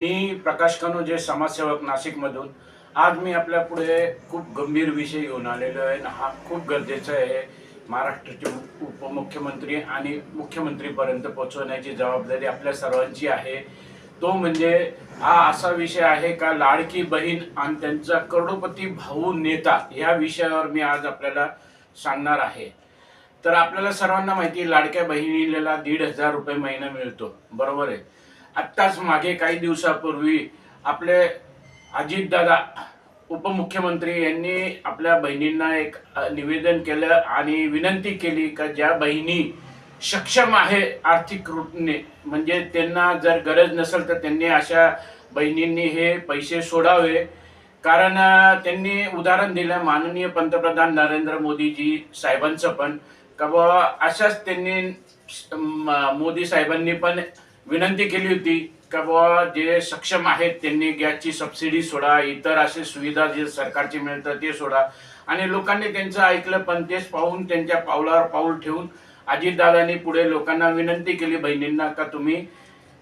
मी प्रकाश कानोजे समाजसेवक नाशिकमधून आज मी आपल्या पुढे खूप गंभीर विषय घेऊन आलेलो आहे. हा खूप गरजेचा आहे. महाराष्ट्राचे उपमुख्यमंत्री आणि मुख्यमंत्रीपर्यंत पोहोचवण्याची जबाबदारी आपल्या सर्वांची आहे. तो म्हणजे हा असा विषय आहे का लाडकी बहीण आणि त्यांचा करोडपती भाऊ नेता या विषयावर मी आज आपल्याला सांगणार आहे. तर आपल्याला सर्वांना माहिती आहे लाडक्या बहिणीला 1,500 रुपये महिना मिळतो, बरोबर आहे. आत्ताच मागे काही दिवसापूर्वी आपले अजितदादा उपमुख्यमंत्री यांनी आपल्या बहिणींना एक निवेदन केलं आणि विनंती केली का ज्या बहिणी सक्षम आहे आर्थिक रूपाने, म्हणजे त्यांना जर गरज नसेल तर त्यांनी अशा बहिणींनी हे पैसे सोडावे. कारण त्यांनी उदाहरण दिलं माननीय पंतप्रधान नरेंद्र मोदीजी साहेबांचं पण का बाबा अशाच त्यांनी मोदी साहेबांनी पण विनंती केली होती का बाबा जे सक्षम आहेत त्यांनी गॅसची सबसिडी सोडा, इतर असे सुविधा जे सरकारची मिळतात ते सोडा. आणि लोकांनी त्यांचं ऐकलं, पण तेच पाहून त्यांच्या पावलावर पाऊल ठेवून अजितदादांनी पुढे लोकांना विनंती केली बहिणींना का तुम्ही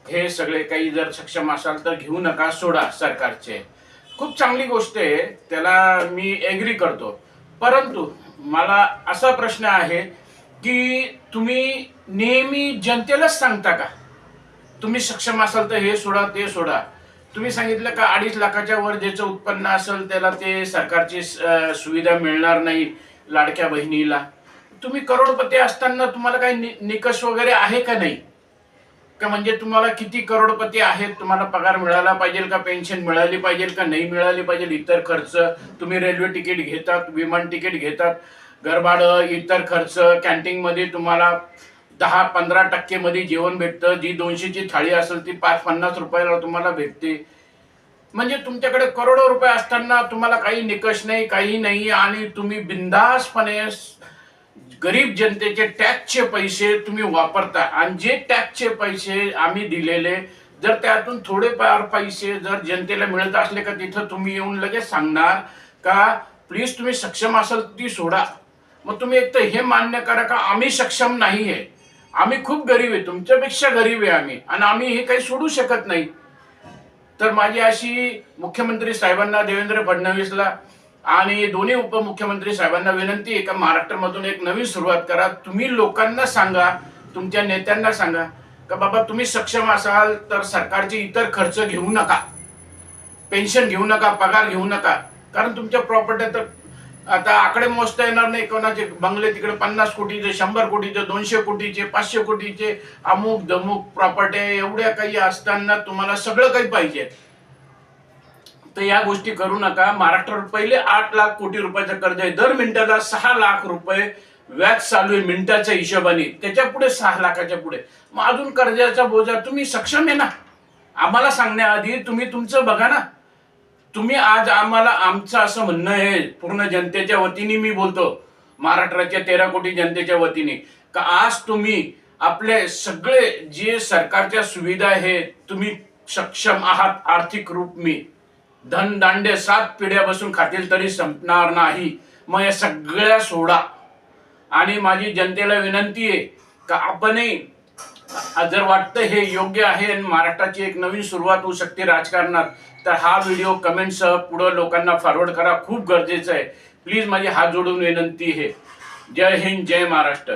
हे सगळे काही जर सक्षम असाल तर घेऊ नका, सोडा सरकारचे. खूप चांगली गोष्ट आहे, त्याला मी एग्री करतो. परंतु मला असा प्रश्न आहे की तुम्ही नेहमी जनतेलाच सांगता का तुम्ही सक्षम असाल तर हे सोडा ते सोडा? तुम्ही सांगितलं का 2.5 लाखाच्या वर ज्याचं उत्पन्न असेल त्याला ते सरकारची सुविधा मिळणार नाही लाडक्या बहिणीला. तुम्ही करोडपती असताना तुम्हाला काही निकष वगैरे आहे का नाही का? म्हणजे तुम्हाला किती करोडपती आहेत, तुम्हाला पगार मिळाला पाहिजे का, पेन्शन मिळाली पाहिजे का नाही मिळाली पाहिजे, इतर खर्च तुम्ही रेल्वे तिकीट घेतात, विमान तिकीट घेतात, घरभाडं, इतर खर्च, कॅन्टीन मध्ये तुम्हाला 10-15% मध्ये जेवण भेटतं. जी 200ची थाळी असेल ती 5-50 रुपयाला तुम्हाला भेटते. म्हणजे तुमच्याकडे करोडो रुपये असताना तुम्हाला काही निकष नाही, काही नाही, आणि तुम्ही बिनधास्तपणे गरीब जनतेचे टॅक्सचे पैसे तुम्ही वापरता. आणि जे टॅक्सचे पैसे आम्ही दिलेले जर त्यातून थोडेफार पैसे जर जनतेला मिळत असले का तिथं तुम्ही येऊन लगेच सांगणार का प्लीज तुम्ही सक्षम असाल ती सोडा. मग तुम्ही एक तर हे मान्य करा का आम्ही सक्षम नाही आहे, आम्ही खूप गरीब आहे, तुमच्यापेक्षा गरीब आहे आम्ही, आणि आम्ही हे काही सोडू शकत नाही. तर माझी अशी मुख्यमंत्री साहेबांना, देवेंद्र फडणवीसला आणि दोन्ही उपमुख्यमंत्री साहेबांना विनंती आहे का महाराष्ट्रामधून एक नवीन सुरुवात करा. तुम्ही लोकांना सांगा, तुमच्या नेत्यांना सांगा का बाबा तुम्ही सक्षम असाल तर सरकारचे इतर खर्च घेऊ नका, पेन्शन घेऊ नका, पगार घेऊ नका. कारण तुमच्या प्रॉपर्टी तर आता आकडे मोजता येणार नाही. कोणाचे बंगले तिकडे 50 कोटीचे, 100 कोटीचे, 200 कोटीचे, 500 कोटीचे, अमुक दमुक प्रॉपर्टी एवढ्या काही असताना तुम्हाला सगळं काही पाहिजे. तर या गोष्टी करू नका. महाराष्ट्रावर पहिले 8 लाख कोटी रुपयाचं कर्ज आहे, दर मिनिटाला 6 लाख रुपये व्याज चालू आहे मिनिटाच्या हिशोबाने, त्याच्या पुढे 6 लाखाच्या पुढे. मग अजून कर्जाचा बोजा. तुम्ही सक्षम आहे ना, आम्हाला सांगण्याआधी तुम्ही तुमचं बघा ना. तुम्ही आज आम्हाला, आमचं असं म्हणणं आहे पूर्ण जनतेच्या वतीने मी बोलतो, महाराष्ट्राच्या 13 कोटी जनतेच्या वतीने, का आज तुम्ही आपले सगळे जे सरकारच्या सुविधा आहे तुम्ही सक्षम आहात आर्थिक रूप मी. धन दांडे 7 पिढ्या बसून खातील तरी संपणार नाही. मग या सगळ्या सोडा. आणि माझी जनतेला विनंती आहे का आपणही जर वाटतं हे योग्य आहे आणि महाराष्ट्राची एक नवीन सुरुवात होऊ शकते राजकारणात, तर हा व्हिडिओ कमेंटसह पुढे लोकांना फॉरवर्ड करा, खूप गरजेचं आहे. प्लीज माझी हात जोडून विनंती आहे. जय हिंद, जय महाराष्ट्र.